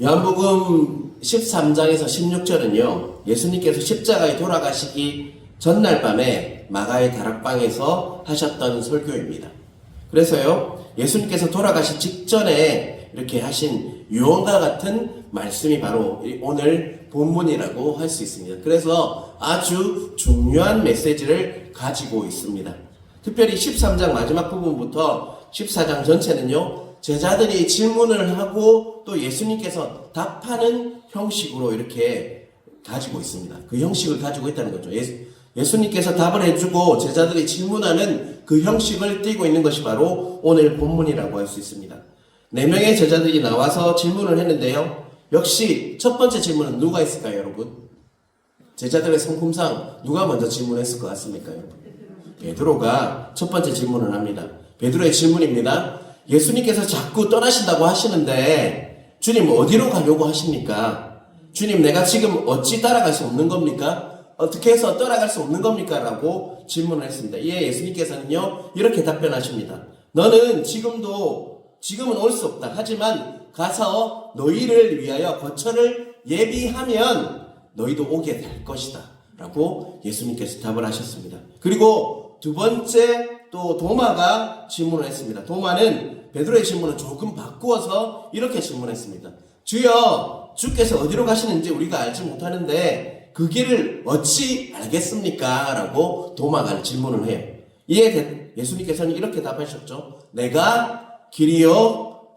요한복음 13장에서 16절은요, 예수님께서 십자가에 돌아가시기 전날 밤에 마가의 다락방에서 하셨던 설교입니다. 그래서요, 예수님께서 돌아가시 직전에 이렇게 하신 유언과 같은 말씀이 바로 오늘 본문이라고 할 수 있습니다. 그래서 아주 중요한 메시지를 가지고 있습니다. 특별히 13장 마지막 부분부터 14장 전체는요, 제자들이 질문을 하고 또 예수님께서 답하는 형식으로 이렇게 가지고 있습니다. 그 형식을 가지고 있다는 거죠. 예수님께서 답을 해주고 제자들이 질문하는 그 형식을 띠고 있는 것이 바로 오늘 본문이라고 할 수 있습니다. 4명의 제자들이 나와서 질문을 했는데요. 역시 첫 번째 질문은 누가 했을까요, 여러분? 제자들의 성품상 누가 먼저 질문했을 것 같습니까, 여러분? 베드로가 첫 번째 질문을 합니다. 베드로의 질문입니다. 예수님께서 자꾸 떠나신다고 하시는데 주님 어디로 가려고 하십니까? 주님, 내가 지금 어찌 따라갈 수 없는 겁니까? 어떻게 해서 떠나갈 수 없는 겁니까? 라고 질문을 했습니다. 이에 예수님께서는요, 이렇게 답변하십니다. 너는 지금은 올 수 없다. 하지만 가서 너희를 위하여 거처를 예비하면 너희도 오게 될 것이다. 라고 예수님께서 답을 하셨습니다. 그리고 두 번째 또 도마가 질문을 했습니다. 도마는 베드로의 질문을 조금 바꾸어서 이렇게 질문했습니다. 주여, 주께서 어디로 가시는지 우리가 알지 못하는데 그 길을 어찌 알겠습니까? 라고 도마가 질문을 해요. 이에 예수님께서는 이렇게 답하셨죠. 내가 길이요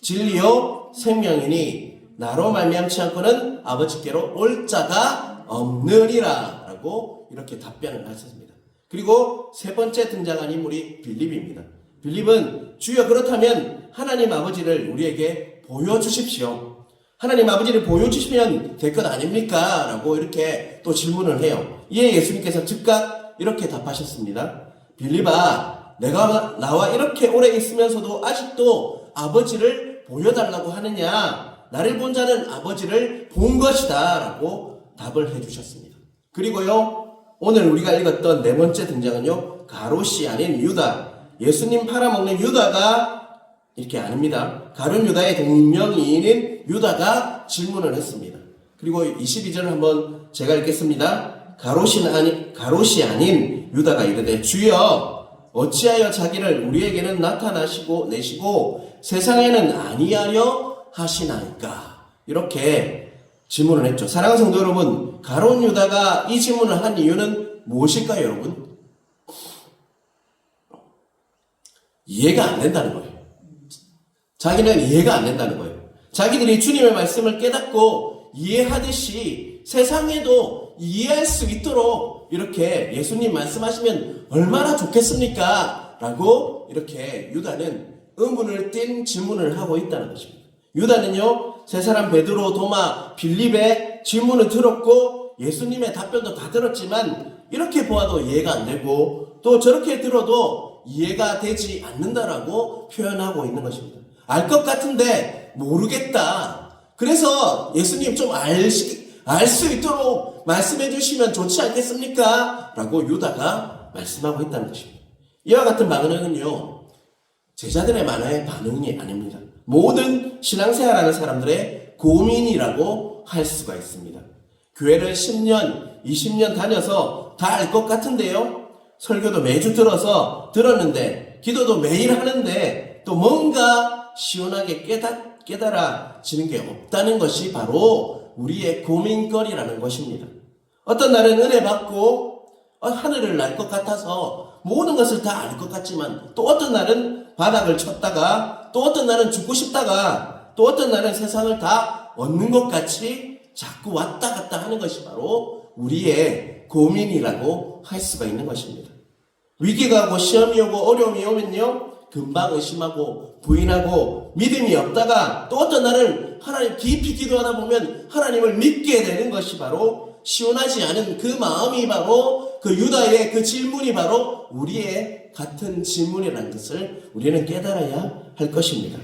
진리요 생명이니 나로 말미암지 않고는 아버지께로 올 자가 없느니라 라고 이렇게 답변을 하셨습니다. 그리고 세 번째 등장한 인물이 빌립입니다. 빌립은 주여 그렇다면 하나님 아버지를 우리에게 보여주십시오. 하나님 아버지를 보여주시면 될 것 아닙니까? 라고 이렇게 또 질문을 해요. 이에 예수님께서 즉각 이렇게 답하셨습니다. 빌립아, 내가 나와 이렇게 오래 있으면서도 아직도 아버지를 보여달라고 하느냐? 나를 본 자는 아버지를 본 것이다 라고 답을 해주셨습니다. 그리고요, 오늘 우리가 읽었던 네 번째 등장은요, 가롯이 아닌 유다, 예수님 팔아먹는 유다가 이렇게 아닙니다. 가룟 유다의 동명이인인 유다가 질문을 했습니다. 그리고 22절을 한번 제가 읽겠습니다. 가롯이 아닌 유다가 이르되 주여 어찌하여 자기를 우리에게는 나타나시고 내시고 세상에는 아니하려 하시나이까? 이렇게 질문을 했죠. 사랑하는 성도 여러분, 가롯 유다가 이 질문을 한 이유는 무엇일까요, 여러분? 이해가 안 된다는 거예요. 자기는 이해가 안 된다는 거예요. 자기들이 주님의 말씀을 깨닫고 이해하듯이 세상에도 이해할 수 있도록 이렇게 예수님 말씀하시면 얼마나 좋겠습니까? 라고 이렇게 유다는 의문을 띤 질문을 하고 있다는 것입니다. 유다는요, 세 사람 베드로, 도마, 빌립의 질문을 들었고 예수님의 답변도 다 들었지만 이렇게 보아도 이해가 안 되고 또 저렇게 들어도 이해가 되지 않는다라고 표현하고 있는 것입니다. 알 것 같은데 모르겠다. 그래서 예수님 좀 알 수 있도록 말씀해 주시면 좋지 않겠습니까? 라고 유다가 말씀하고 있다는 것입니다. 이와 같은 반응은요, 제자들의 만화의 반응이 아닙니다. 모든 신앙생활하는 사람들의 고민이라고 할 수가 있습니다. 교회를 10년, 20년 다녀서 다 알 것 같은데요, 설교도 매주 들었는데 기도도 매일 하는데 또 뭔가 시원하게 깨달아지는 게 없다는 것이 바로 우리의 고민거리라는 것입니다. 어떤 날은 은혜 받고 하늘을 날 것 같아서 모든 것을 다 알 것 같지만 또 어떤 날은 바닥을 쳤다가 또 어떤 날은 죽고 싶다가 또 어떤 날은 세상을 다 얻는 것 같이 자꾸 왔다 갔다 하는 것이 바로 우리의 고민이라고 할 수가 있는 것입니다. 위기가 오고 시험이 오고 어려움이 오면요, 금방 의심하고 부인하고 믿음이 없다가 또 어떤 날은 하나님 깊이 기도하다 보면 하나님을 믿게 되는 것이 바로 시원하지 않은 그 마음이 바로 그 유다의 그 질문이 바로 우리의 같은 질문이라는 것을 우리는 깨달아야 할 것입니다.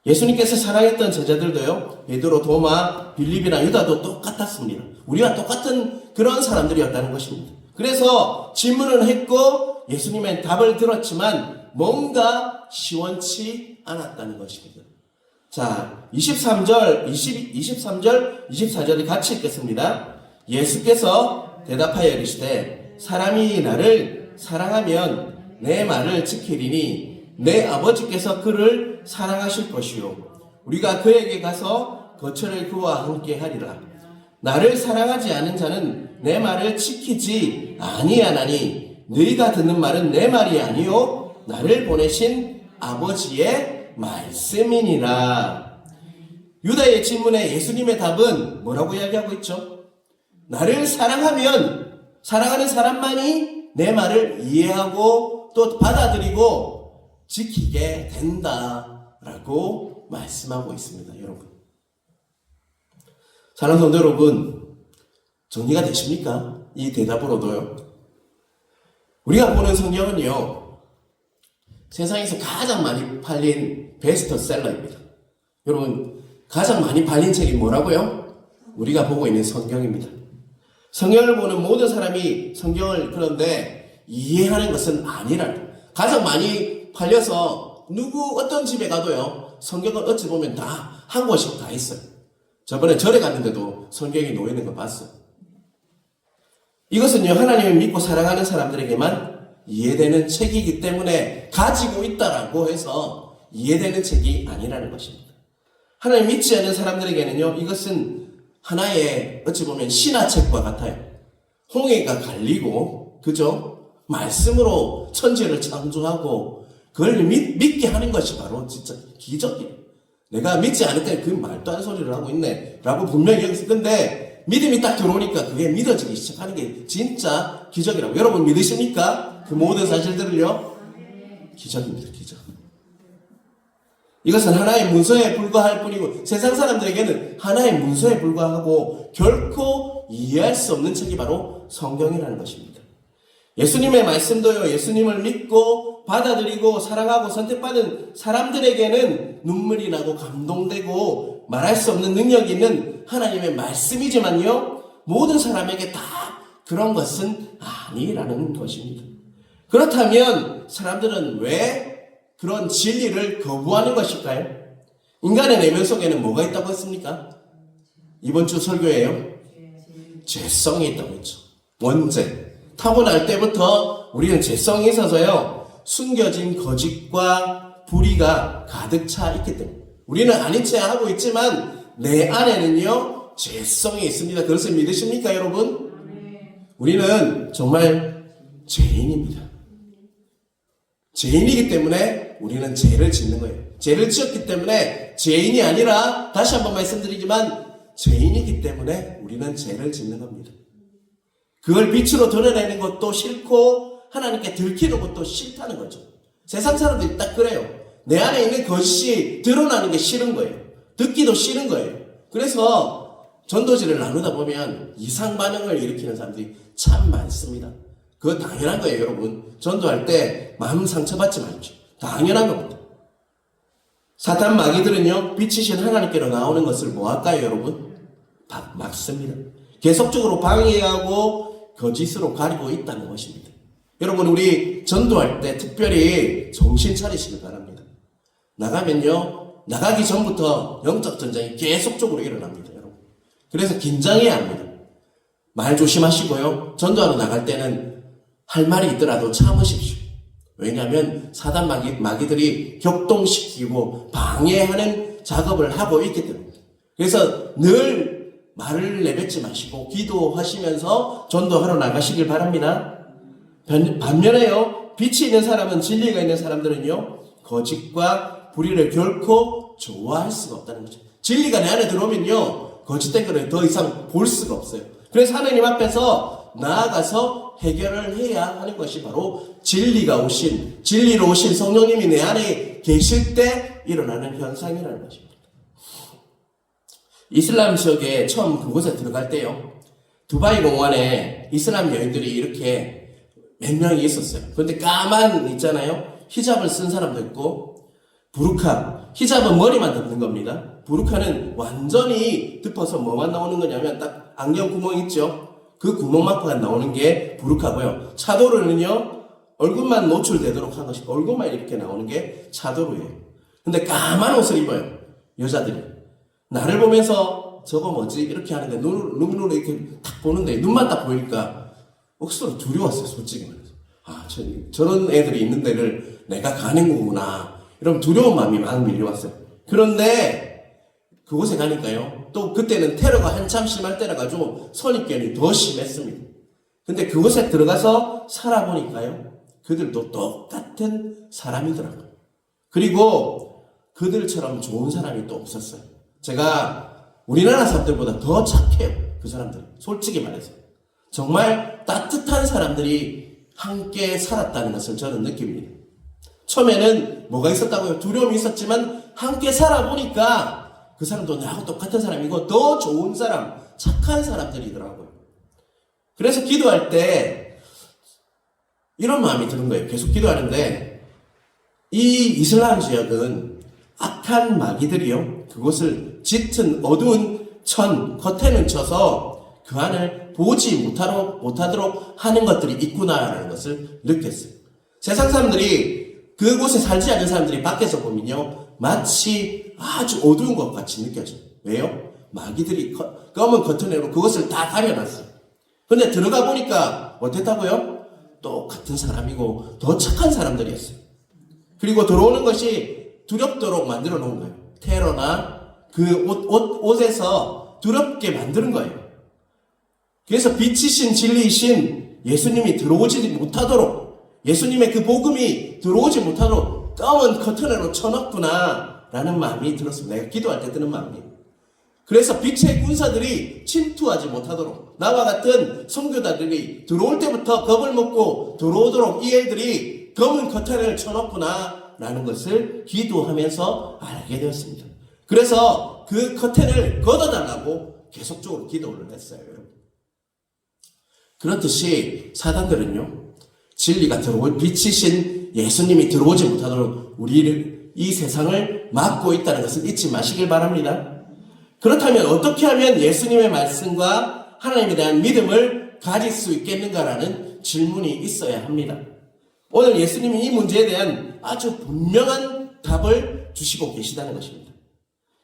예수님께서 사랑했던 제자들도요, 베드로, 도마, 빌립이나 유다도 똑같았습니다. 우리와 똑같은 그런 사람들이었다는 것입니다. 그래서 질문을 했고 예수님의 답을 들었지만 뭔가 시원치 않았다는 것입니다. 자, 23절, 23절, 24절을 같이 읽겠습니다. 예수께서 대답하여 이르시되 사람이 나를 사랑하면 내 말을 지키리니 내 아버지께서 그를 사랑하실 것이요 우리가 그에게 가서 거처를 그와 함께 하리라. 나를 사랑하지 않은 자는 내 말을 지키지 아니하나니 너희가 듣는 말은 내 말이 아니요 나를 보내신 아버지의 말씀이니라. 유다의 질문에 예수님의 답은 뭐라고 이야기하고 있죠? 나를 사랑하면 사랑하는 사람만이 내 말을 이해하고 또 받아들이고 지키게 된다라고 말씀하고 있습니다. 여러분, 사랑하는 성도 여러분, 정리가 되십니까? 이 대답으로도요. 우리가 보는 성경은요, 세상에서 가장 많이 팔린 베스트셀러입니다. 여러분, 가장 많이 팔린 책이 뭐라고요? 우리가 보고 있는 성경입니다. 성경을 보는 모든 사람이 성경을 그런데 이해하는 것은 아니라는, 가장 많이 팔려서 어떤 집에 가도요, 성경을 어찌 보면 다 한 권씩 다 있어요. 저번에 절에 갔는데도 성경이 놓여 있는 거 봤어요. 이것은요, 하나님을 믿고 사랑하는 사람들에게만 이해되는 책이기 때문에 가지고 있다라고 해서 이해되는 책이 아니라는 것입니다. 하나님 믿지 않는 사람들에게는요, 이것은 하나의 어찌 보면 신화책과 같아요. 홍해가 갈리고, 그죠? 말씀으로 천지를 창조하고 그걸 믿게 하는 것이 바로 진짜 기적이에요. 내가 믿지 않을 때 그 말도 안 되는 소리를 하고 있네 라고 분명히 여기서, 근데 믿음이 딱 들어오니까 그게 믿어지기 시작하는 게 진짜 기적이라고. 여러분 믿으십니까? 그 모든 사실들을요? 기적입니다. 기적. 이것은 하나의 문서에 불과할 뿐이고 세상 사람들에게는 하나의 문서에 불과하고 결코 이해할 수 없는 책이 바로 성경이라는 것입니다. 예수님의 말씀도요, 예수님을 믿고 받아들이고 사랑하고 선택받은 사람들에게는 눈물이 나고 감동되고 말할 수 없는 능력이 있는 하나님의 말씀이지만요, 모든 사람에게 다 그런 것은 아니라는 것입니다. 그렇다면 사람들은 왜 그런 진리를 거부하는 것일까요? 인간의 내면 속에는 뭐가 있다고 했습니까? 이번 주 설교에요. 죄성이 있다고 했죠. 원죄. 타고날 때부터 우리는 죄성이 있어서요, 숨겨진 거짓과 불의가 가득 차 있기 때문에 우리는 아닌 체 하고 있지만 내 안에는요, 죄성이 있습니다. 그것을 믿으십니까, 여러분? 우리는 정말 죄인입니다. 죄인이기 때문에 우리는 죄를 짓는 거예요. 죄를 지었기 때문에 죄인이 아니라, 다시 한번 말씀드리지만 죄인이기 때문에 우리는 죄를 짓는 겁니다. 그걸 빛으로 드러내는 것도 싫고 하나님께 들키는 것도 싫다는 거죠. 세상 사람들이 딱 그래요. 내 안에 있는 것이 드러나는 게 싫은 거예요. 듣기도 싫은 거예요. 그래서 전도지를 나누다 보면 이상 반응을 일으키는 사람들이 참 많습니다. 그거 당연한 거예요, 여러분. 전도할 때 마음 상처받지 마십시오. 당연한 겁니다. 사탄 마귀들은요, 빛이신 하나님께로 나오는 것을 뭐 할까요, 여러분? 막습니다. 계속적으로 방해하고 거짓으로 가리고 있다는 것입니다. 여러분, 우리 전도할 때 특별히 정신 차리시길 바랍니다. 나가면요, 나가기 전부터 영적 전쟁이 계속적으로 일어납니다, 여러분. 그래서 긴장해야 합니다. 말 조심하시고요. 전도하러 나갈 때는 할 말이 있더라도 참으십시오. 왜냐하면 사단 마귀들이 격동시키고 방해하는 작업을 하고 있기 때문입니다. 그래서 늘 말을 내뱉지 마시고 기도하시면서 전도하러 나가시길 바랍니다. 반면에요, 빛이 있는 사람은, 진리가 있는 사람들은요, 거짓과 불의를 결코 좋아할 수가 없다는 거죠. 진리가 내 안에 들어오면요, 거짓된 것을 더 이상 볼 수가 없어요. 그래서 하나님 앞에서 나아가서 해결을 해야 하는 것이 바로 진리로 오신 성령님이 내 안에 계실 때 일어나는 현상이라는 것입니다. 이슬람 지역에 처음 그곳에 들어갈 때요, 두바이 공원에 이슬람 여인들이 이렇게 몇 명이 있었어요. 그런데 까만 있잖아요. 히잡을 쓴 사람도 있고, 부르카, 히잡은 머리만 덮는 겁니다. 부르카는 완전히 덮어서 뭐만 나오는 거냐면 딱 안경 구멍 있죠. 그 구멍만큼만 나오는 게 부르카고요. 차도르는요, 얼굴만 노출되도록 한 것이, 얼굴만 이렇게 나오는 게 차도르예요. 근데 까만 옷을 입어요, 여자들이. 나를 보면서 저거 뭐지? 이렇게 하는데 눈으로 이렇게 탁 보는데 눈만 딱 보이니까 억수로 두려웠어요, 솔직히 말해서. 아, 저런 애들이 있는 데를 내가 가는 거구나. 이런 두려운 마음이 막 밀려왔어요. 그런데 그곳에 가니까요, 또 그때는 테러가 한참 심할 때라 가지고 선입견이 더 심했습니다. 근데 그곳에 들어가서 살아보니까요, 그들도 똑같은 사람이더라고요. 그리고 그들처럼 좋은 사람이 또 없었어요. 제가 우리나라 사람들보다 더 착해요, 그 사람들. 솔직히 말해서. 정말 따뜻한 사람들이 함께 살았다는 것을 저는 느낍니다. 처음에는 뭐가 있었다고요? 두려움이 있었지만 함께 살아보니까 그 사람도 나하고 똑같은 사람이고 더 좋은 사람, 착한 사람들이더라고요. 그래서 기도할 때 이런 마음이 드는 거예요. 계속 기도하는데 이 이슬람 지역은 악한 마귀들이요, 그곳을 짙은 어두운 커튼을 쳐서 그 안을 보지 못하도록 하는 것들이 있구나라는 것을 느꼈어요. 세상 사람들이 그곳에 살지 않는 사람들이 밖에서 보면요, 마치 아주 어두운 것 같이 느껴져요. 왜요? 마귀들이 검은 커튼으로 그것을 다 가려놨어요. 근데 들어가 보니까 어땠다고요? 똑같은 사람이고 더 착한 사람들이었어요. 그리고 들어오는 것이 두렵도록 만들어 놓은 거예요. 테러나 그 옷에서 두렵게 만드는 거예요. 그래서 빛이신 진리이신 예수님이 들어오지 못하도록, 예수님의 그 복음이 들어오지 못하도록 검은 커튼으로 쳐놨구나 라는 마음이 들었습니다. 내가 기도할 때 드는 마음이. 그래서 빛의 군사들이 침투하지 못하도록, 나와 같은 선교사들이 들어올 때부터 겁을 먹고 들어오도록 이 애들이 검은 커튼을 쳐놓구나 라는 것을 기도하면서 알게 되었습니다. 그래서 그 커튼을 걷어달라고 계속적으로 기도를 했어요, 여러분. 그렇듯이 사단들은요, 진리가 빛이신 예수님이 들어오지 못하도록 우리를, 이 세상을 막고 있다는 것을 잊지 마시길 바랍니다. 그렇다면 어떻게 하면 예수님의 말씀과 하나님에 대한 믿음을 가질 수 있겠는가라는 질문이 있어야 합니다. 오늘 예수님이 이 문제에 대한 아주 분명한 답을 주시고 계시다는 것입니다.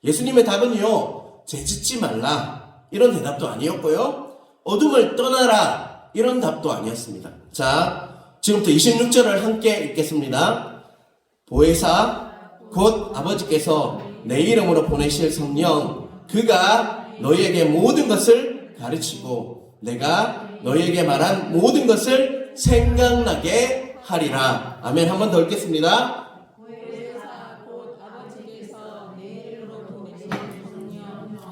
예수님의 답은요, 죄짓지 말라 이런 대답도 아니었고요, 어둠을 떠나라 이런 답도 아니었습니다. 자, 지금부터 26절을 함께 읽겠습니다. 보혜사 곧 아버지께서 내 이름으로 보내실 성령, 그가 너희에게 모든 것을 가르치고 내가 너희에게 말한 모든 것을 생각나게 하리라. 아멘. 한 번 더 읽겠습니다.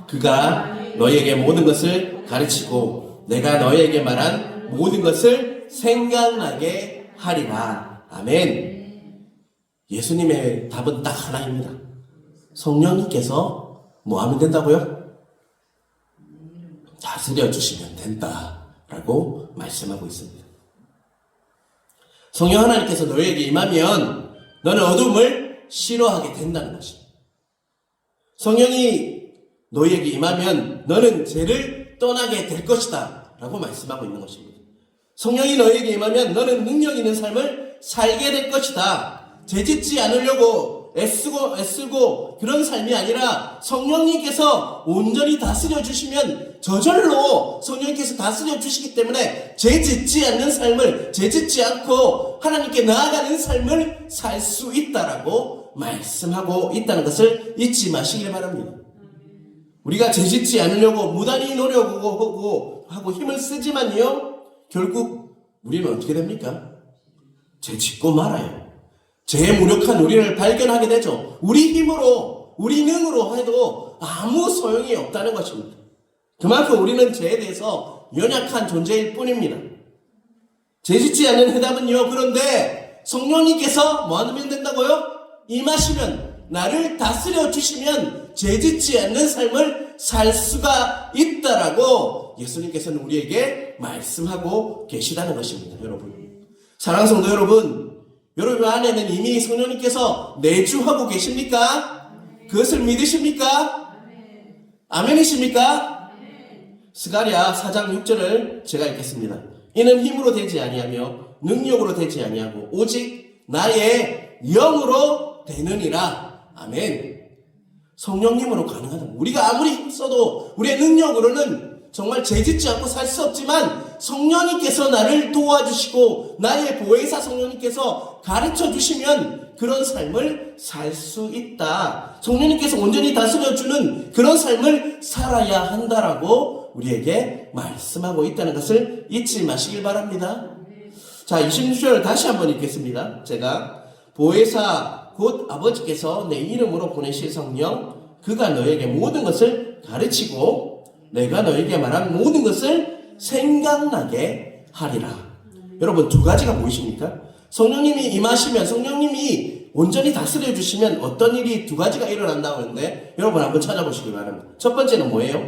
그가 너희에게 모든 것을 가르치고 내가 너희에게 말한 모든 것을 생각나게 하리라. 아멘. 예수님의 답은 딱 하나입니다. 성령님께서 뭐 하면 된다고요? 다스려 주시면 된다라고 말씀하고 있습니다. 성령 하나님께서 너희에게 임하면 너는 어둠을 싫어하게 된다는 것입니다. 성령이 너희에게 임하면 너는 죄를 떠나게 될 것이다 라고 말씀하고 있는 것입니다. 성령이 너희에게 임하면 너는 능력 있는 삶을 살게 될 것이다. 죄짓지 않으려고 애쓰고 그런 삶이 아니라 성령님께서 온전히 다스려 주시면 저절로 성령님께서 다스려 주시기 때문에 죄짓지 않는 삶을, 죄짓지 않고 하나님께 나아가는 삶을 살 수 있다라고 말씀하고 있다는 것을 잊지 마시길 바랍니다. 우리가 죄짓지 않으려고 무단히 노력하고 힘을 쓰지만요, 결국 우리는 어떻게 됩니까? 죄짓고 말아요. 죄에 무력한 우리를 발견하게 되죠. 우리 힘으로, 우리 능으로 해도 아무 소용이 없다는 것입니다. 그만큼 우리는 죄에 대해서 연약한 존재일 뿐입니다. 죄짓지 않는 해답은요, 그런데 성령님께서 뭐 하면 된다고요? 임하시면, 나를 다스려 주시면 죄짓지 않는 삶을 살 수가 있다라고 예수님께서는 우리에게 말씀하고 계시다는 것입니다, 여러분. 사랑하는 성도 여러분, 여러분 안에는 이미 성령님께서 내주하고 계십니까? 그것을 믿으십니까? 아멘이십니까? 스가랴 4장 6절을 제가 읽겠습니다. 이는 힘으로 되지 아니하며 능력으로 되지 아니하고 오직 나의 영으로 되느니라. 아멘. 성령님으로 가능하다. 우리가 아무리 힘써도 우리의 능력으로는 정말 죄짓지 않고 살 수 없지만 성령님께서 나를 도와주시고 나의 보혜사 성령님께서 가르쳐 주시면 그런 삶을 살 수 있다. 성령님께서 온전히 다스려주는 그런 삶을 살아야 한다라고 우리에게 말씀하고 있다는 것을 잊지 마시길 바랍니다. 자, 26절 다시 한번 읽겠습니다. 제가 보혜사 곧 아버지께서 내 이름으로 보내실 성령 그가 너에게 모든 것을 가르치고 내가 너에게 말한 모든 것을 생각나게 하리라. 여러분, 두 가지가 보이십니까? 성령님이 임하시면, 성령님이 온전히 다스려 주시면 어떤 일이 두 가지가 일어난다고 하는데 여러분 한번 찾아보시기 바랍니다. 첫 번째는 뭐예요?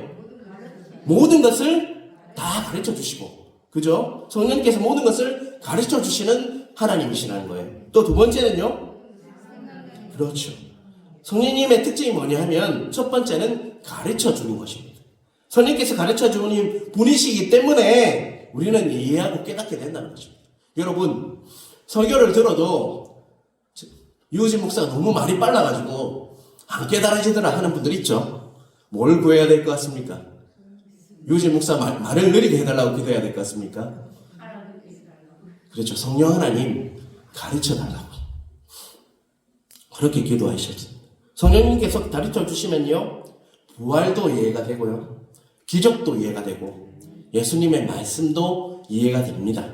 모든 것을 다 가르쳐 주시고, 그죠? 성령님께서 모든 것을 가르쳐 주시는 하나님이시라는 거예요. 또 두 번째는요? 그렇죠. 성령님의 특징이 뭐냐 하면 첫 번째는 가르쳐 주는 것입니다. 성령님께서 가르쳐 주는 분이시기 때문에 우리는 이해하고 깨닫게 된다는 것입니다. 여러분, 설교를 들어도 유진 목사가 너무 말이 빨라가지고 안 깨달아지더라 하는 분들 있죠. 뭘 구해야 될 것 같습니까? 유진 목사 말을 느리게 해달라고 기도해야 될 것 같습니까? 그렇죠. 성령 하나님 가르쳐 달라고 그렇게 기도하셨습니다. 성령님께서 가르쳐 주시면요, 부활도 이해가 되고요, 기적도 이해가 되고, 예수님의 말씀도 이해가 됩니다.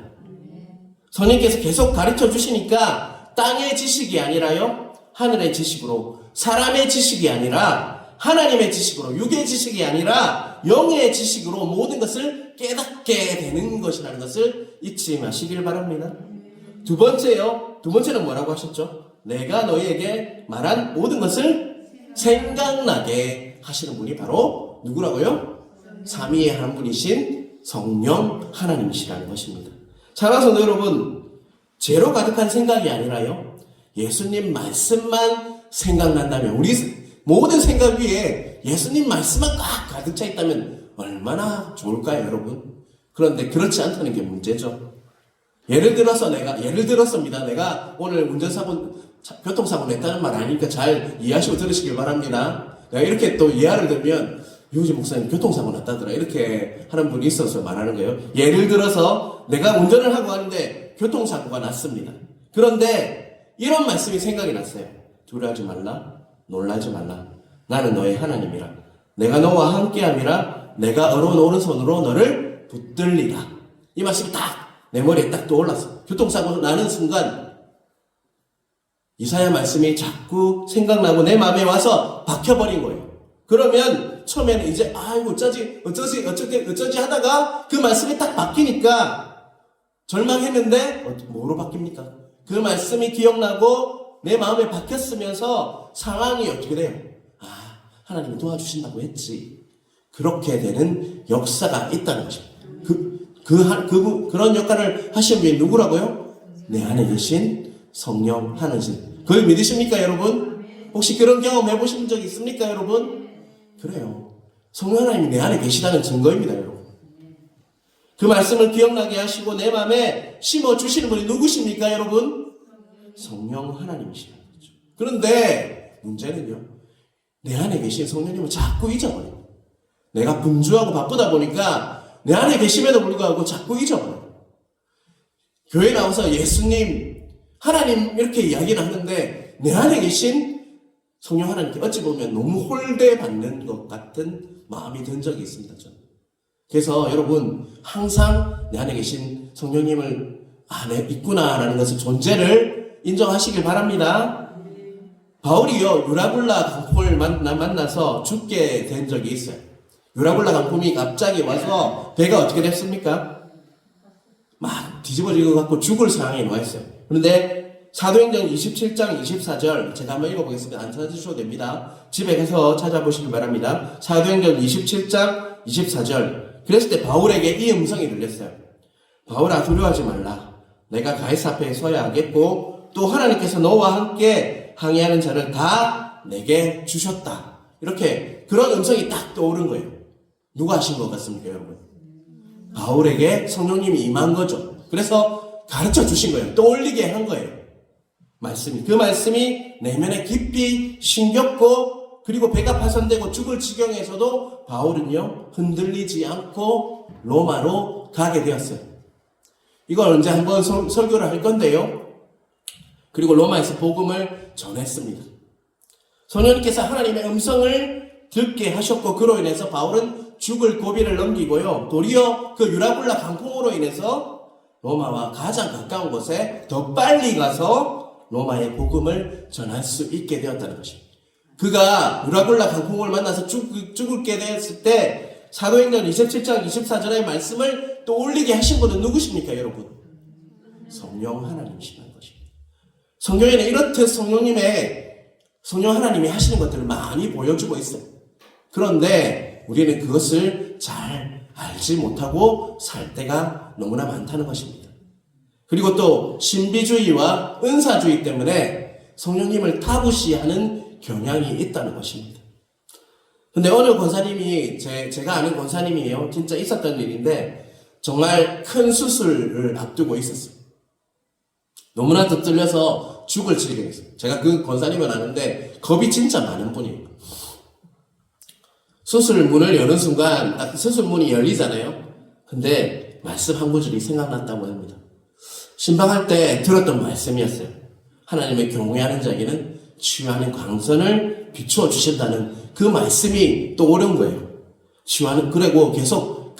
성령님께서 계속 가르쳐 주시니까 땅의 지식이 아니라요, 하늘의 지식으로, 사람의 지식이 아니라 하나님의 지식으로, 육의 지식이 아니라 영의 지식으로 모든 것을 깨닫게 되는 것이라는 것을 잊지 마시길 바랍니다. 두 번째는 뭐라고 하셨죠? 내가 너희에게 말한 모든 것을 생각나게 하시는 분이 바로 누구라고요? 삼위의 한 분이신 성령 하나님이시라는 것입니다. 사랑하는 여러분, 죄로 가득한 생각이 아니라요, 예수님 말씀만 생각난다면, 우리 모든 생각 위에 예수님 말씀만 꽉 가득 차 있다면 얼마나 좋을까요, 여러분? 그런데 그렇지 않다는 게 문제죠. 예를 들었습니다. 내가 오늘 교통사고 냈다는 말 아니니까 잘 이해하시고 들으시길 바랍니다. 내가 이렇게 또 예화를 들면, 유지 목사님 교통사고 났다더라, 이렇게 하는 분이 있어서 말하는 거예요. 예를 들어서 내가 운전을 하고 가는데 교통사고가 났습니다. 그런데 이런 말씀이 생각이 났어요. 두려워하지 말라, 놀라지 말라. 나는 너의 하나님이라. 내가 너와 함께함이라. 내가 어려운 오른손으로 너를 붙들리라. 이 말씀이 딱 내 머리에 딱 떠올랐어. 교통사고 나는 순간 이사야 말씀이 자꾸 생각나고 내 마음에 와서 박혀버린 거예요. 그러면 처음에는 이제 아이고 어쩌지 하다가 그 말씀이 딱 바뀌니까 절망했는데 뭐로 바뀝니까? 그 말씀이 기억나고 내 마음에 박혔으면서 상황이 어떻게 돼요? 하나님이 도와주신다고 했지. 그렇게 되는 역사가 있다는 것입니다. 그런 역할을 하신 분이 누구라고요? 내 안에 계신 성령 하나님. 그걸 믿으십니까, 여러분? 혹시 그런 경험 해보신 적 있습니까, 여러분? 그래요. 성령 하나님이 내 안에 계시다는 증거입니다, 여러분. 그 말씀을 기억나게 하시고 내 마음에 심어주시는 분이 누구십니까, 여러분? 성령 하나님이시라는 거죠. 그런데 문제는요, 내 안에 계신 성령님을 자꾸 잊어버려요. 내가 분주하고 바쁘다 보니까 내 안에 계심에도 불구하고 자꾸 잊어버려요. 교회 나와서 예수님, 하나님 이렇게 이야기를 하는데 내 안에 계신 성령 하나님께 어찌 보면 너무 홀대받는 것 같은 마음이 든 적이 있습니다. 저는. 그래서 여러분, 항상 내 안에 계신 성령님을 내 있구나라는 것을, 존재를 인정하시길 바랍니다. 바울이요, 유라굴라 강포를 만나서 죽게 된 적이 있어요. 유라굴라 강포이 갑자기 와서 배가 어떻게 됐습니까? 막 뒤집어지고 갖고 죽을 상황에 놓여 있어요. 그런데 사도행전 27장 24절 제가 한번 읽어보겠습니다. 안 찾으셔도 됩니다. 집에 가서 찾아보시길 바랍니다. 사도행전 27장 24절. 그랬을 때 바울에게 이 음성이 들렸어요. 바울아, 두려워하지 말라. 내가 가이사 앞에 서야 하겠고 또 하나님께서 너와 함께 항해하는 자를 다 내게 주셨다. 이렇게 그런 음성이 딱 떠오른 거예요. 누가 하신 것 같습니까, 여러분? 바울에게 성령님이 임한 거죠. 그래서 가르쳐 주신 거예요. 떠올리게 한 거예요. 그 말씀이 내면에 깊이 심겼고 그리고 배가 파손되고 죽을 지경에서도 바울은요, 흔들리지 않고 로마로 가게 되었어요. 이걸 언제 한번 설교를 할 건데요. 그리고 로마에서 복음을 전했습니다. 성령님께서 하나님의 음성을 듣게 하셨고, 그로 인해서 바울은 죽을 고비를 넘기고요, 도리어 그 유라굴라 강풍으로 인해서 로마와 가장 가까운 곳에 더 빨리 가서 로마의 복음을 전할 수 있게 되었다는 것입니다. 그가 유라굴라 강풍을 만나서 죽게 되었을 때 사도행전 27장 24절의 말씀을 또 올리게 하신 분은 누구십니까, 여러분? 성령 하나님이시라는 것입니다. 성경에는 이렇듯 성령 하나님이 하시는 것들을 많이 보여주고 있어요. 그런데 우리는 그것을 잘 알지 못하고 살 때가 너무나 많다는 것입니다. 그리고 또 신비주의와 은사주의 때문에 성령님을 타부시하는 경향이 있다는 것입니다. 근데 어느 권사님이, 제가 아는 권사님이에요. 진짜 있었던 일인데 정말 큰 수술을 앞두고 있었어요. 너무나도 떨려서 죽을 지경했어요. 제가 그 권사님은 아는데 겁이 진짜 많은 분이에요. 수술 문을 여는 순간 딱 수술 문이 열리잖아요. 근데 말씀 한 구절이 생각났다고 합니다. 신방할 때 들었던 말씀이었어요. 하나님의 경외하는 자에게는 치유하는 광선을 비추어 주신다는 그 말씀이 또 옳은 거예요. 치유하는, 그리고 계속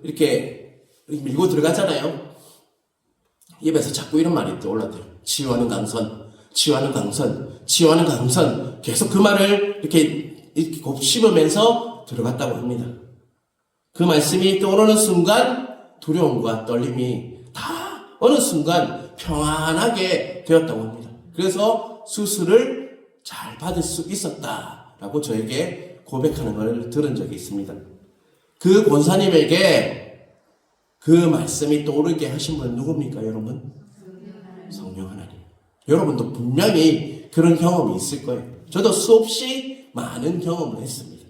이렇게 밀고 들어가잖아요. 입에서 자꾸 이런 말이 또 올라와요. 치유하는 강선, 치유하는 강선, 치유하는 강선. 계속 그 말을 이렇게 곱씹으면서 들어갔다고 합니다. 그 말씀이 떠오르는 순간 두려움과 떨림이 다 어느 순간 평안하게 되었다고 합니다. 그래서 수술을 잘 받을 수 있었다라고 저에게 고백하는 걸 들은 적이 있습니다. 그 권사님에게 그 말씀이 떠오르게 하신 분은 누굽니까, 여러분? 성령 하나님. 여러분도 분명히 그런 경험이 있을 거예요. 저도 수없이 많은 경험을 했습니다.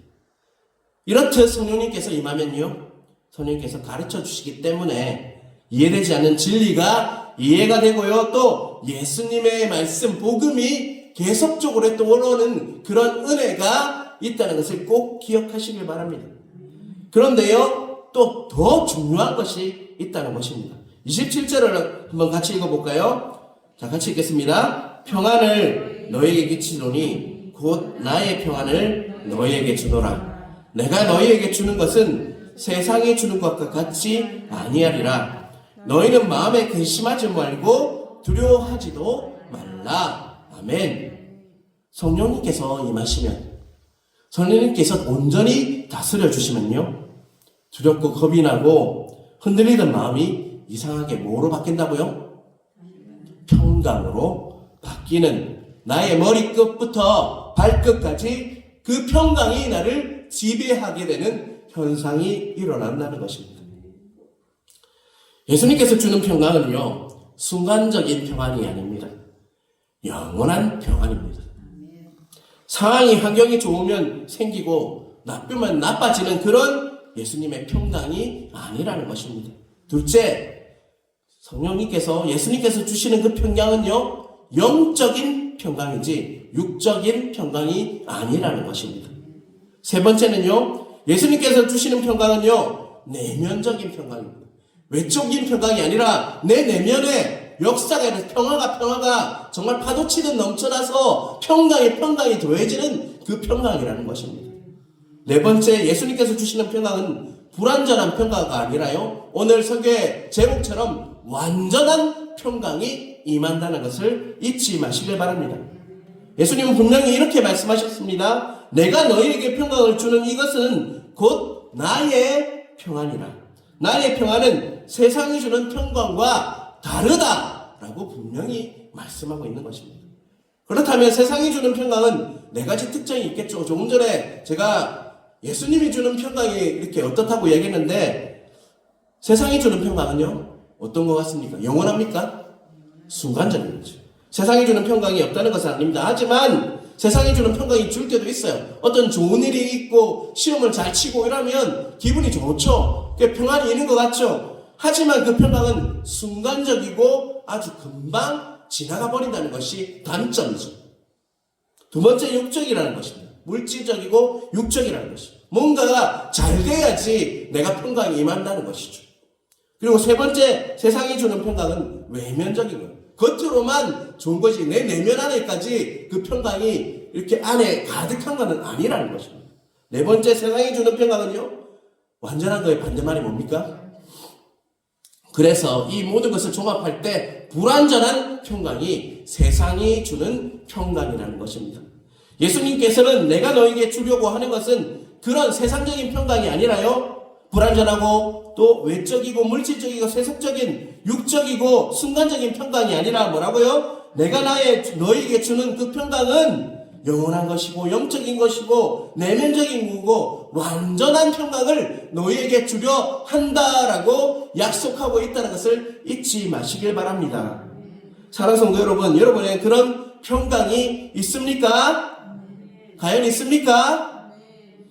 이렇듯 성령님께서 임하면요, 성령님께서 가르쳐 주시기 때문에 이해되지 않는 진리가 이해가 되고요, 또 예수님의 말씀, 복음이 계속적으로 떠오르는 그런 은혜가 있다는 것을 꼭 기억하시길 바랍니다. 그런데요, 또 더 중요한 것이 있다는 것입니다. 27절을 한번 같이 읽어볼까요? 자, 같이 읽겠습니다. 평안을 너희에게 끼치노니 곧 나의 평안을 너희에게 주노라. 내가 너희에게 주는 것은 세상이 주는 것과 같이 아니하리라. 너희는 마음에 근심하지 말고 두려워하지도 말라. 아멘. 성령님께서 임하시면, 성령님께서 온전히 다스려 주시면요, 두렵고 겁이 나고 흔들리던 마음이 이상하게 뭐로 바뀐다고요? 평강으로 바뀌는, 나의 머리끝부터 발끝까지 그 평강이 나를 지배하게 되는 현상이 일어난다는 것입니다. 예수님께서 주는 평강은요, 순간적인 평안이 아닙니다. 영원한 평안입니다. 상황이, 환경이 좋으면 생기고 나쁘면 나빠지는 그런 예수님의 평강이 아니라는 것입니다. 둘째, 성령님께서, 예수님께서 주시는 그 평강은요, 영적인 평강이지 육적인 평강이 아니라는 것입니다. 세 번째는요, 예수님께서 주시는 평강은요, 내면적인 평강입니다. 외적인 평강이 아니라 내 내면에 역사가, 평화가 정말 파도치듯 넘쳐나서 평강이 더해지는 그 평강이라는 것입니다. 네 번째, 예수님께서 주시는 평강은 불완전한 평강가 아니라요, 오늘 설교의 제목처럼 완전한 평강이 임한다는 것을 잊지 마시길 바랍니다. 예수님은 분명히 이렇게 말씀하셨습니다. 내가 너희에게 평강을 주는 이것은 곧 나의 평안이라. 나의 평안은 세상이 주는 평강과 다르다라고 분명히 말씀하고 있는 것입니다. 그렇다면 세상이 주는 평강은 네 가지 특징이 있겠죠. 조금 전에 제가 예수님이 주는 평강이 이렇게 어떻다고 얘기했는데, 세상이 주는 평강은요, 어떤 것 같습니까? 영원합니까? 순간적인 거죠. 세상이 주는 평강이 없다는 것은 아닙니다. 하지만 세상이 주는 평강이 줄 때도 있어요. 어떤 좋은 일이 있고 시험을 잘 치고 이러면 기분이 좋죠. 평안이 있는 것 같죠. 하지만 그 평강은 순간적이고 아주 금방 지나가 버린다는 것이 단점이죠. 두 번째, 육적이라는 것입니다. 물질적이고 육적이라는 것이죠. 뭔가가 잘 돼야지 내가 평강이 임한다는 것이죠. 그리고 세 번째, 세상이 주는 평강은 외면적인 거예요. 겉으로만 좋은 것이 내 내면 안에까지 그 평강이 이렇게 안에 가득한 것은 아니라는 것입니다. 네 번째, 세상이 주는 평강은요, 완전한 거의 반대말이 뭡니까? 그래서 이 모든 것을 종합할 때 불완전한 평강이 세상이 주는 평강이라는 것입니다. 예수님께서는 내가 너에게 주려고 하는 것은 그런 세상적인 평강이 아니라요, 불완전하고 또 외적이고 물질적이고 세속적인 육적이고 순간적인 평강이 아니라 뭐라고요? 내가 너에게 주는 그 평강은 영원한 것이고 영적인 것이고 내면적인 거고 완전한 평강을 너희에게 주려 한다라고 약속하고 있다는 것을 잊지 마시길 바랍니다. 사랑하는 성도 여러분, 여러분의 그런 평강이 있습니까? 과연 있습니까?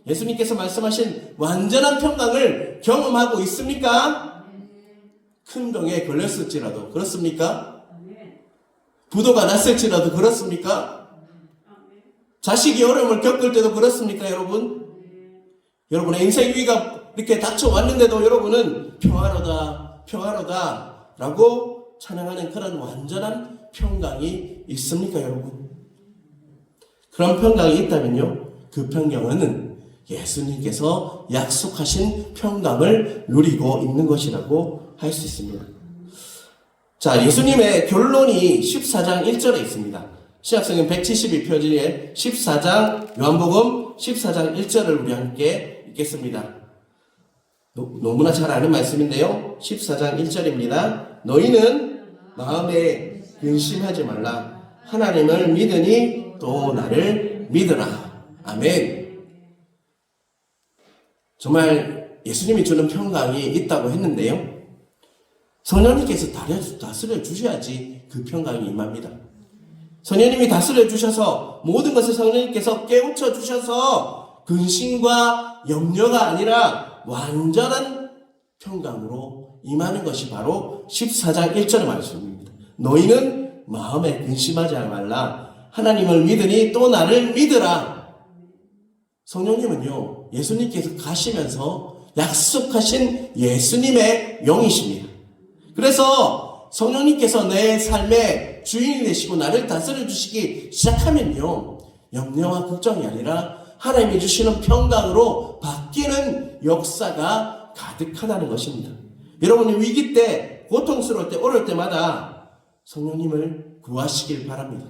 예수님께서 말씀하신 완전한 평강을 경험하고 있습니까? 큰 병에 걸렸을지라도 그렇습니까? 부도가 났을지라도 그렇습니까? 자식이 어려움을 겪을 때도 그렇습니까, 여러분? 여러분의 인생 위기가 이렇게 닥쳐왔는데도 여러분은 평화로다, 평화로다 라고 찬양하는 그런 완전한 평강이 있습니까, 여러분? 그런 평강이 있다면요, 그 평강은 예수님께서 약속하신 평강을 누리고 있는 것이라고 할 수 있습니다. 자, 예수님의 결론이 14장 1절에 있습니다. 신약성경 172표지에 14장, 요한복음 14장 1절을 우리 함께 읽겠습니다. 너무나 잘 아는 말씀인데요. 14장 1절입니다. 너희는 마음에 근심하지 말라. 하나님을 믿으니 또 나를 믿으라. 아멘. 정말 예수님이 주는 평강이 있다고 했는데요. 성령님께서 다스려 주셔야지 그 평강이 임합니다. 성령님이 다스려 주셔서 모든 것을 성령님께서 깨우쳐 주셔서 근심과 염려가 아니라 완전한 평강으로 임하는 것이 바로 14장 1절의 말씀입니다. 너희는 마음에 근심하지 말라. 하나님을 믿으니 또 나를 믿으라. 성령님은요, 예수님께서 가시면서 약속하신 예수님의 영이십니다. 그래서 성령님께서 내 삶의 주인이 되시고 나를 다스려 주시기 시작하면요, 염려와 걱정이 아니라 하나님이 주시는 평강으로 바뀌는 역사가 가득하다는 것입니다. 여러분이 위기 때, 고통스러울 때, 어려울 때마다 성령님을 구하시길 바랍니다.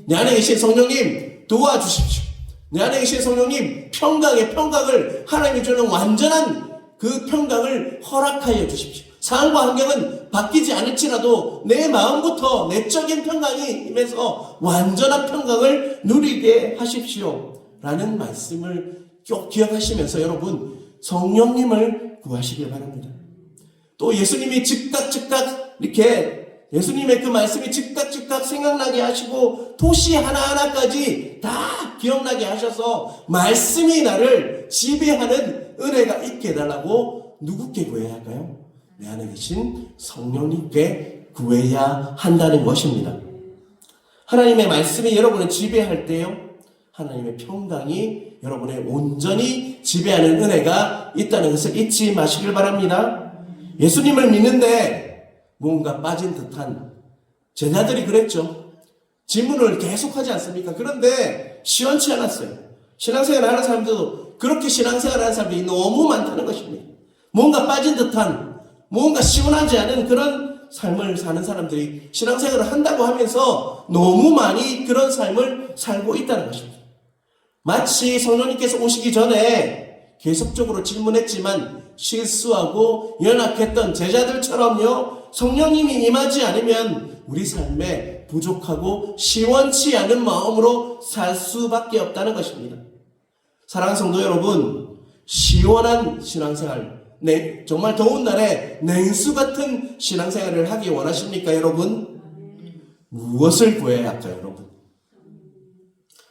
내 안에 계신 성령님 도와주십시오. 내 안에 계신 성령님 평강의 평강을 하나님이 주는 완전한 그 평강을 허락하여 주십시오. 상황과 환경은 바뀌지 않을지라도 내 마음부터 내적인 평강이 임해서 완전한 평강을 누리게 하십시오 라는 말씀을 꼭 기억하시면서 여러분 성령님을 구하시길 바랍니다. 또 예수님이 즉각 이렇게 예수님의 그 말씀이 즉각 생각나게 하시고 도시 하나하나까지 다 기억나게 하셔서 말씀이 나를 지배하는 은혜가 있게 해달라고 누구께 구해야 할까요? 내 안에 계신 성령님께 구해야 한다는 것입니다. 하나님의 말씀이 여러분을 지배할 때요, 하나님의 평강이 여러분의 온전히 지배하는 은혜가 있다는 것을 잊지 마시길 바랍니다. 예수님을 믿는데 뭔가 빠진 듯한 제자들이 그랬죠. 질문을 계속하지 않습니까? 그런데 시원치 않았어요. 신앙생활 하는 사람들도 그렇게 신앙생활 하는 사람들이 너무 많다는 것입니다. 뭔가 빠진 듯한, 뭔가 시원하지 않은 그런 삶을 사는 사람들이 신앙생활을 한다고 하면서 너무 많이 그런 삶을 살고 있다는 것입니다. 마치 성령님께서 오시기 전에 계속적으로 질문했지만 실수하고 연약했던 제자들처럼요, 성령님이 임하지 않으면 우리 삶에 부족하고 시원치 않은 마음으로 살 수밖에 없다는 것입니다. 사랑하는 성도 여러분, 시원한 신앙생활, 정말 더운 날에 냉수 같은 신앙생활을 하기 원하십니까, 여러분? 무엇을 구해야 할까요, 여러분?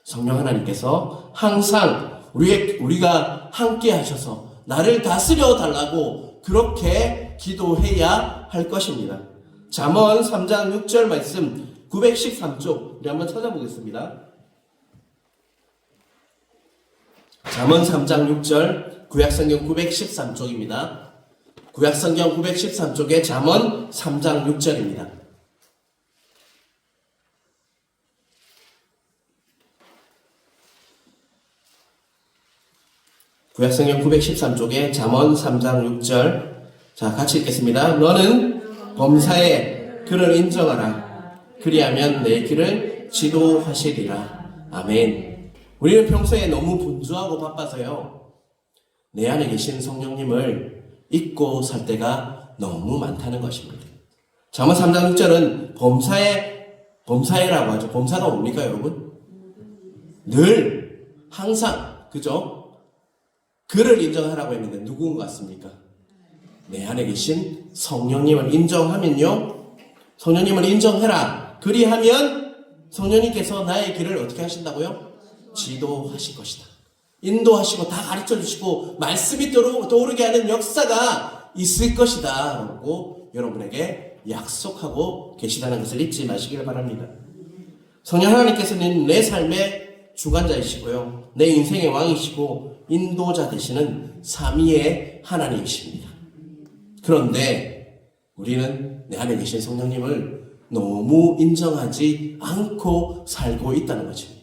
성령 하나님께서 항상 우리가 함께 하셔서 나를 다스려 달라고 그렇게 기도해야 할 것입니다. 잠언 3장 6절 말씀 913쪽 우리 한번 찾아보겠습니다. 잠언 3장 6절 구약성경 913쪽입니다. 구약성경 913쪽에 잠언 3장 6절입니다. 구약성경 913쪽에 잠언 3장 6절. 자, 같이 읽겠습니다. 너는 범사에 그를 인정하라. 그리하면 내 길을 지도하시리라. 아멘. 우리는 평소에 너무 분주하고 바빠서요, 내 안에 계신 성령님을 잊고 살 때가 너무 많다는 것입니다. 잠언 3장 6절은 범사에라고 하죠. 범사가 뭡니까, 여러분? 늘, 항상, 그죠? 그를 인정하라고 했는데 누군 것 같습니까? 내 안에 계신 성령님을 인정하면요, 성령님을 인정해라. 그리하면 성령님께서 나의 길을 어떻게 하신다고요? 지도하실 것이다. 인도하시고 다 가르쳐 주시고 말씀이 떠오르게 하는 역사가 있을 것이다 라고 여러분에게 약속하고 계시다는 것을 잊지 마시길 바랍니다. 성령 하나님께서는 내 삶의 주관자이시고요, 내 인생의 왕이시고 인도자 되시는 삼위의 하나님이십니다. 그런데 우리는 내 안에 계신 성령님을 너무 인정하지 않고 살고 있다는 것입니다.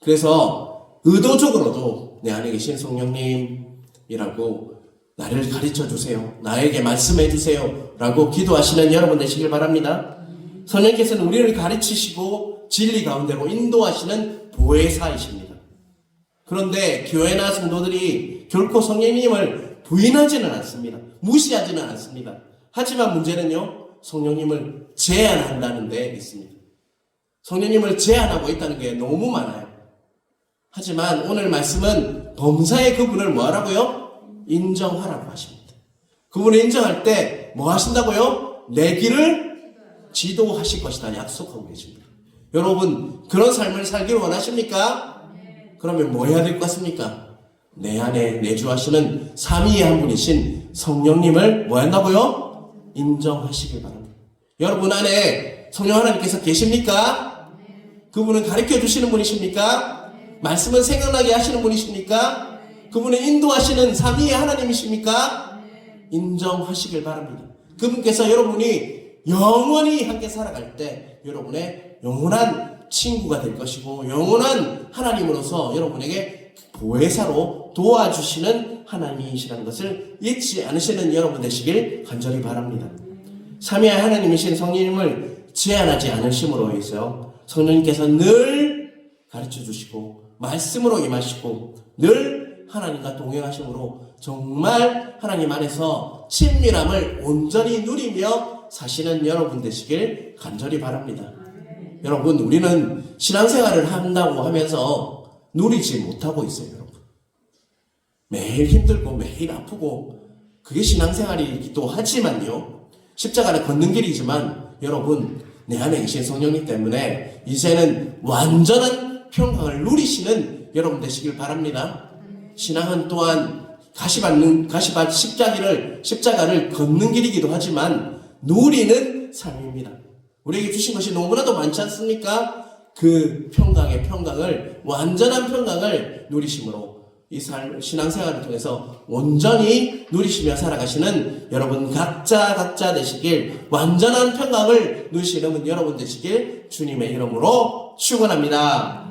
그래서 의도적으로도 내 안에 계신 성령님이라고 나를 가르쳐 주세요, 나에게 말씀해 주세요 라고 기도하시는 여러분 되시길 바랍니다. 성령께서는 우리를 가르치시고 진리 가운데로 인도하시는 보혜사이십니다. 그런데 교회나 성도들이 결코 성령님을 부인하지는 않습니다. 무시하지는 않습니다. 하지만 문제는요, 성령님을 제한한다는 데 있습니다. 성령님을 제한하고 있다는 게 너무 많아요. 하지만 오늘 말씀은 범사의 그분을 뭐 하라고요? 인정하라고 하십니다. 그분을 인정할 때 뭐 하신다고요? 내 길을 지도하실 것이다 약속하고 계십니다. 여러분, 그런 삶을 살기를 원하십니까? 그러면 뭐 해야 될 것 같습니까? 내 안에 내주하시는 삼위의 한 분이신 성령님을 뭐 한다고요? 인정하시길 바랍니다. 여러분 안에 성령 하나님께서 계십니까? 그분은 가르쳐 주시는 분이십니까? 말씀은 생각나게 하시는 분이십니까? 그분은 인도하시는 삼위의 하나님이십니까? 인정하시길 바랍니다. 그분께서 여러분이 영원히 함께 살아갈 때 여러분의 영원한 친구가 될 것이고 영원한 하나님으로서 여러분에게 보혜사로 도와주시는 하나님이시라는 것을 잊지 않으시는 여러분 되시길 간절히 바랍니다. 삼위의 하나님이신 성령님을 제한하지 않으심으로 해서 성령님께서 늘 가르쳐 주시고 말씀으로 임하시고 늘 하나님과 동행하심으로 정말 하나님 안에서 친밀함을 온전히 누리며 사시는 여러분 되시길 간절히 바랍니다. 여러분, 우리는 신앙생활을 한다고 하면서 누리지 못하고 있어요. 여러분, 매일 힘들고 매일 아프고 그게 신앙생활이기도 하지만요, 십자가를 걷는 길이지만 여러분, 내 안에 계신 성령님 때문에 이제는 완전한 평강을 누리시는 여러분 되시길 바랍니다. 신앙은 또한 십자가를 걷는 길이기도 하지만 누리는 삶입니다. 우리에게 주신 것이 너무나도 많지 않습니까? 그 평강을, 완전한 평강을 누리심으로 이 신앙생활을 통해서 온전히 누리시며 살아가시는 여러분 각자 되시길, 완전한 평강을 누리시는 여러분 되시길 주님의 이름으로 축원합니다.